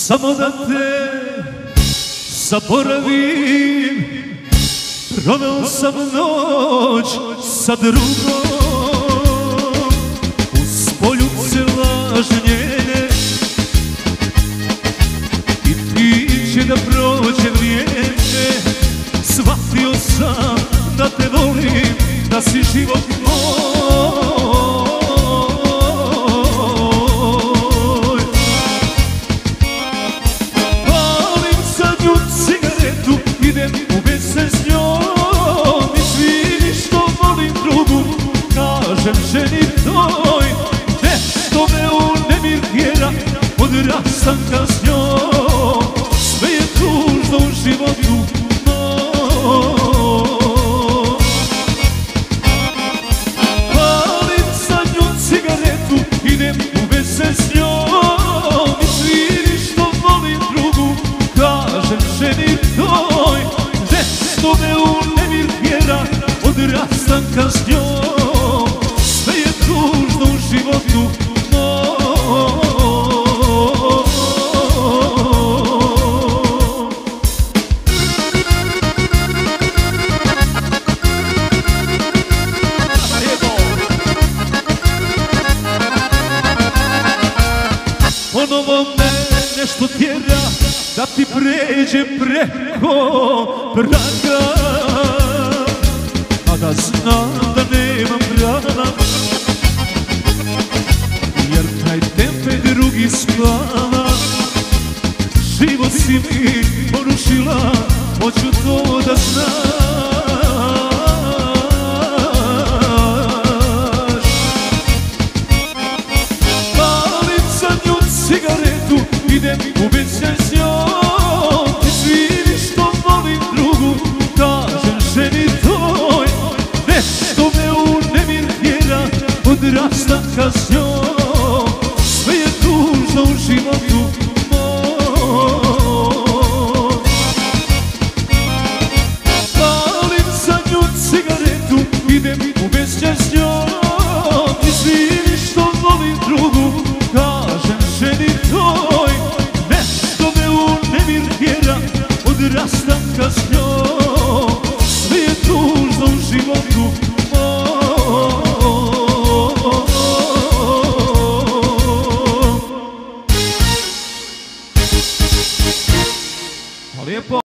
Samo da te zaboravim, proveo sam noć sa drugom, uz poljuce lažnjene, i priče da prođe vrijeme. Shvatio sam da te volim, da si život moj. Palim zadnju cigaretu, idem u veze s njom, i svini što volim drugu, kažem ženi toj. Nešto me u nemir tjera od rastanka s njom, sve je tužno u životu moj. Palim zadnju cigaretu, idem u veze s njom, i svini što volim drugu, kažem ženi toj. Nešto me u nemir tjera od rastanka s njom, sve je tužno u životu moj. Ponovo me nešto tjera da ti pređe preko praga, a da znam da nemam prava, jer taj tempe drugi spava. Život si mi porušila, hoću to da znam.